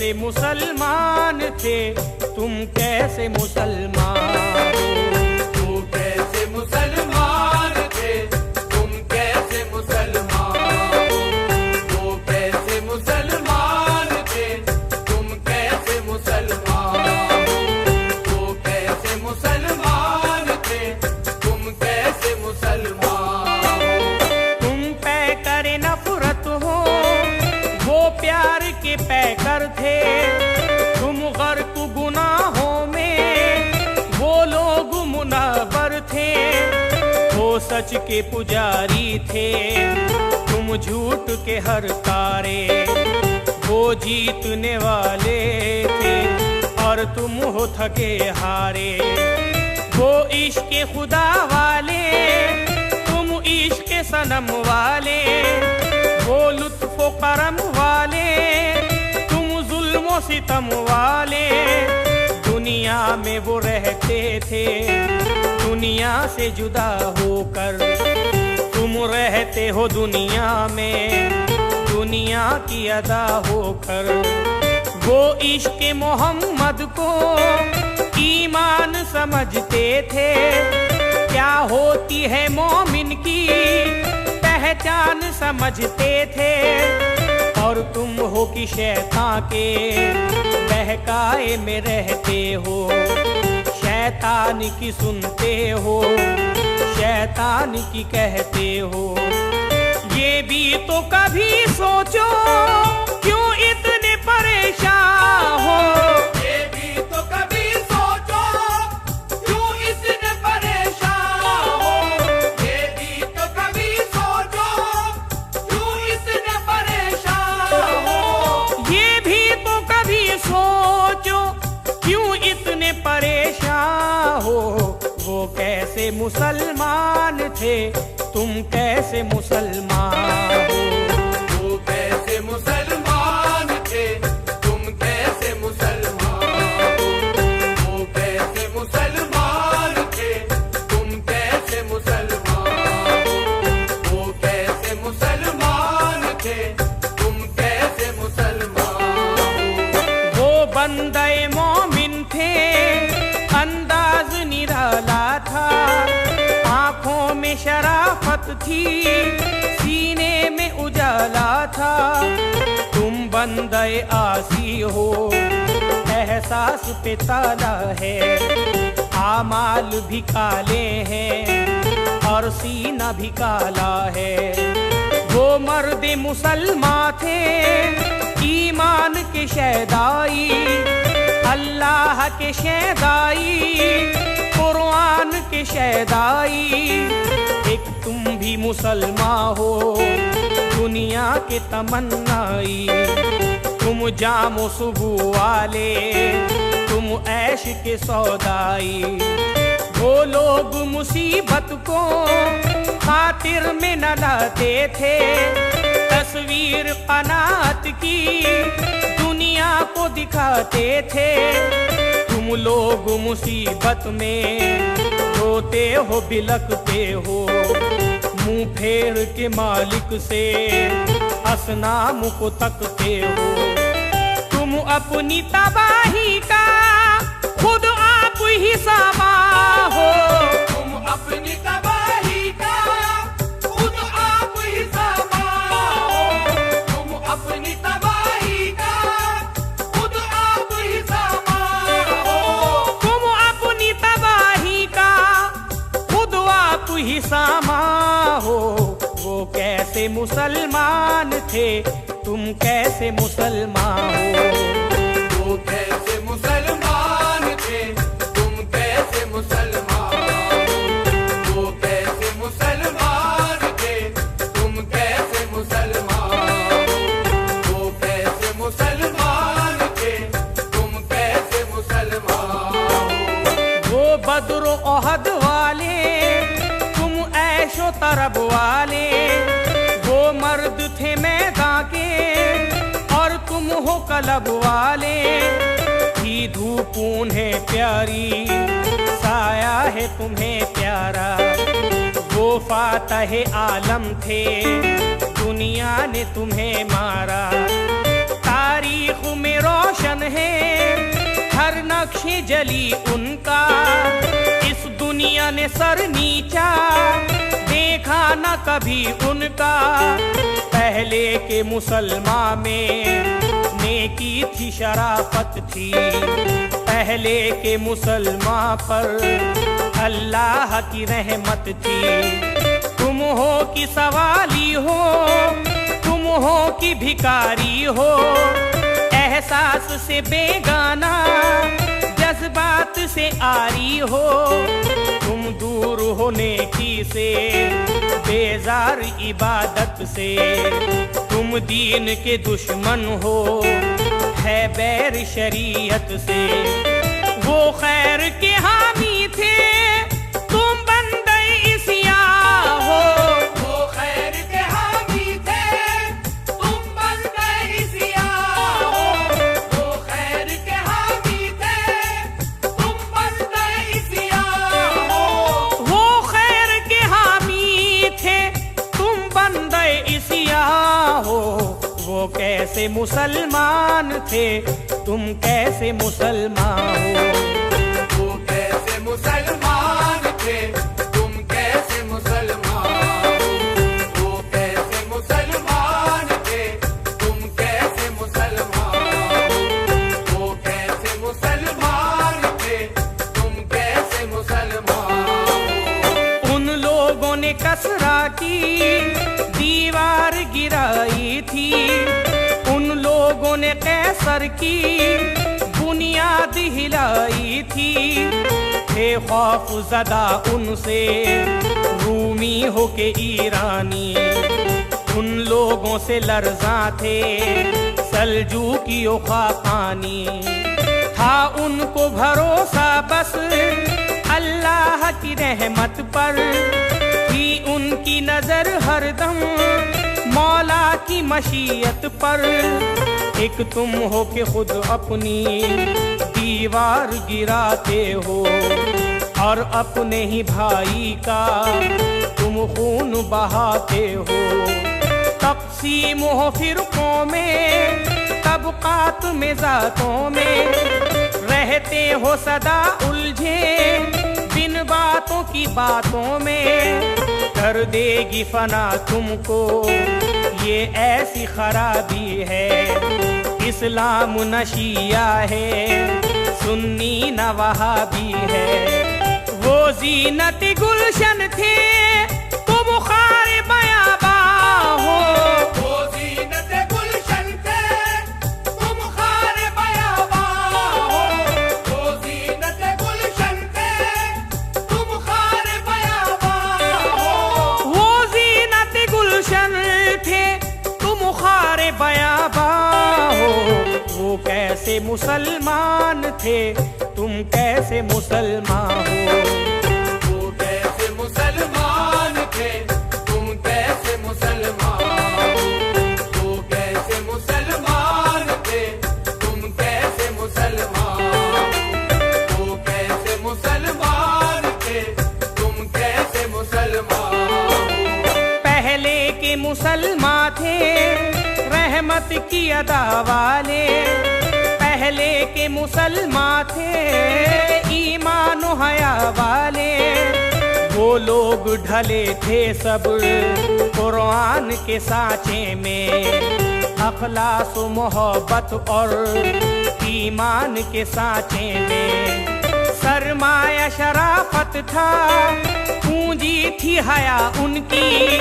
कैसे मुसलमान थे, तुम कैसे मुसलमान हो। वो कैसे मुसलमान थे, तुम कैसे मुसलमान हो। वो कैसे मुसलमान थे, तुम कैसे मुसलमान हो। वो कैसे मुसलमान थे, तुम कैसे मुसलमान हो। तुम पे करे नफरत हो, वो प्यार के पैकर थे। तुम गर्क गुनाहों में, वो लोग मुनव्वर थे। वो सच के पुजारी थे, तुम झूठ के हर तारे। वो जीतने वाले थे और तुम हो थके हारे। वो इश्क खुदा वाले, तुम इश्क सनम वाले। वो लुत्फ़ो करम वाले, तुम जुल्म सितम वाले। दुनिया में वो रहते थे, दुनिया से जुदा होकर। तुम रहते हो दुनिया में, दुनिया की अदा होकर। वो इश्क मोहम्मद को ईमान समझते थे। क्या होती है मोमिन की पहचान समझते थे। और तुम हो कि शैतान के बहकाए में रहते हो। शैतान की सुनते हो, शैतान की कहते हो। ये भी तो कभी सोचो, क्यों इतने परेशान हो। ये भी तो कभी सोचो, क्यों इतने परेशान हो। ये भी तो कभी सोचो, क्यों इतने परेशान हो। ये भी तो कभी सोचो, क्यों इतने परेशान हो। वो कैसे मुसलमान थे, तुम कैसे मुसलमान हो। वो कैसे मुसलमान थे, तुम कैसे मुसलमान हो। वो कैसे मुसलमान थे, तुम कैसे मुसलमान हो। वो कैसे मुसलमान थे, तुम कैसे मुसलमान हो। वो बंदे मोमिन थे, अंदाज निराला था। आंखों में शराफत थी, सीने में उजाला था। तुम बंदे आसी हो, एहसास पे ताला है। आमाल भी काले हैं और सीना भी काला है। वो मर्द मुसलमान थे, ईमान के शहदाई। अल्लाह के शहदाई, कुरान के शहदाई। एक तुम भी मुसलमान हो, दुनिया के तमन्नाई। तुम जामो सुबह वाले, तुम ऐश के सौदाई। वो लोग मुसीबत को खातिर में न लाते थे। तस्वीर कनात की दुनिया को दिखाते थे। तुम लोग मुसीबत में रोते हो, बिलकते हो। मुंह फेर के मालिक से असनाम को तकते हो। तुम अपनी तबाही का खुद आप ही सामा हो। तुम अपनी तबाही का खुद आप ही सामा हो। तुम अपनी तबाही का खुद आप ही सामा हो। तुम अपनी तबाही का खुद आप ही सामा हो। वो कैसे मुसलमान थे, तुम कैसे मुसलमान हो। वो कैसे मुसलमान थे, तुम कैसे मुसलमान हो। वो कैसे मुसलमान थे, तुम कैसे मुसलमान हो। वो कैसे मुसलमान थे, तुम कैसे मुसलमान हो। वो बद्र ओहद वाले, तुम ऐशो तरब वाले। वो मर्द थे मैदान के और तुम हो कलब वाले। ही धूप उन्हें प्यारी, साया है तुम्हें प्यारा। वो फातह आलम थे, दुनिया ने तुम्हें मारा। तारीख में रोशन है हर नक्शे जली उनका। इस दुनिया ने सर नीचा देखा न कभी उनका। पहले के मुसलमान में नेकी थी शराफत थी, पहले के मुसलमान पर अल्लाह की रहमत थी। तुम हो कि सवाली हो, तुम हो कि भिखारी हो, एहसास से बेगाना जज्बात से आरी हो। तुम दूर हो नेकी से बेजार इबादत से, तुम दीन के दुश्मन हो है बैर शरीयत से। वो खैर के हामी थे तुम बंदे इसिया हो। वो खैर के हामी थे तुम बंदे इसिया हो। वो खैर के हामी थे तुम बंदे इसिया हो। वो खैर के हामी थे तुम बंदे इसिया हो। वो कैसे मुसलमान थे तुम कैसे मुसलमान हो। वो कैसे मुसलमान थे तुम कैसे मुसलमान हो। वो कैसे मुसलमान थे तुम कैसे मुसलमान हो। वो कैसे मुसलमान थे तुम कैसे मुसलमान हो। उन लोगों ने कसरा की दीवार गिराई थी, उन लोगों ने कैसर की बुनियाद हिलाई थी। थे खौफ ज़दा उनसे रूमी हो के ईरानी, उन लोगों से लर्ज़ा थे सल्जूकी ओ खाकानी। था उनको भरोसा बस अल्लाह की रहमत पर, थी उनकी नजर हरदम मौला की मशीयत पर। एक तुम हो के खुद अपनी दीवार गिराते हो और अपने ही भाई का तुम खून बहाते हो। तक़सीम हो फिरकों में तबक़ात में ज़ातों में, रहते हो सदा उलझे बिन बातों की बातों में। कर देगी फना तुमको ये ऐसी खराबी है, इस्लाम न शिया है सुन्नी न वहाबी है। वो जीनत गुलशन थे तुम खार बयाबा हो। वो जीनत गुलशन थे तुम खार बयाबा हो। वो जीनत गुलशन थे तुम खार बयाबा हो। वो जीनत गुलशन थे तुम खार बयाबा हो। वो कैसे मुसलमान थे तुम कैसे मुसलमान हो। वो कैसे मुसलमान थे तुम कैसे मुसलमान हो। वो कैसे मुसलमान थे तुम कैसे मुसलमान हो। वो कैसे मुसलमान थे तुम कैसे मुसलमान हो। पहले के मुसलमान थे रहमत की अदा वाले, पहले के मुसलमान थे ईमान व हया वाले। वो लोग ढले थे सब कुरान के सांचे में, अखलास व मोहब्बत और ईमान के सांचे में। सरमाया शराफत था पूंजी थी हया उनकी,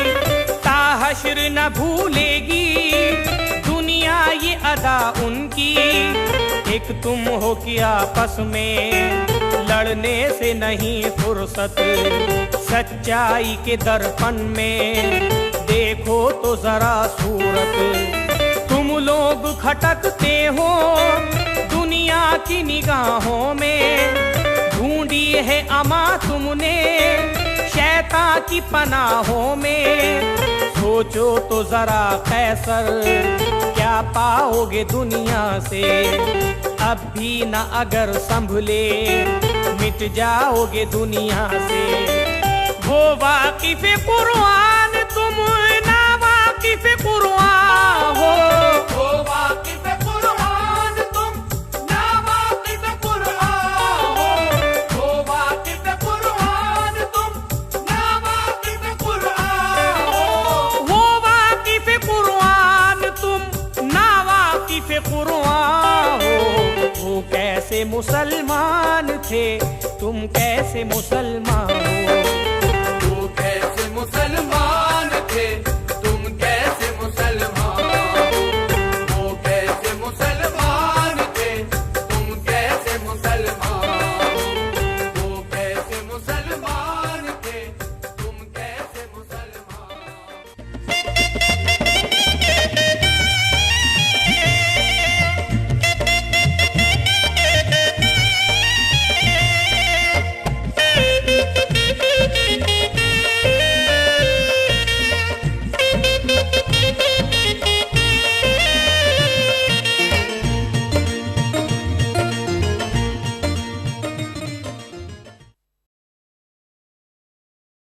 ताहश्र न भूलेगी दुनिया ये अदा उनकी। एक तुम हो कि आपस में लड़ने से नहीं फुर्सत, सच्चाई के दर्पण में देखो तो जरा सूरत। तुम लोग खटकते हो दुनिया की निगाहों में, ढूंढी है अमा तुमने शैतान की पनाहों में। सोचो तो जरा कैसर क्या पाओगे दुनिया से, अब भी न अगर संभले मिट जाओगे दुनिया से। वो वाकिफ कुरान तुम ना वाकिफ कुरान हो। वो वाकिफ कुरान कैसे मुसलमान थे, तुम कैसे मुसलमान हो।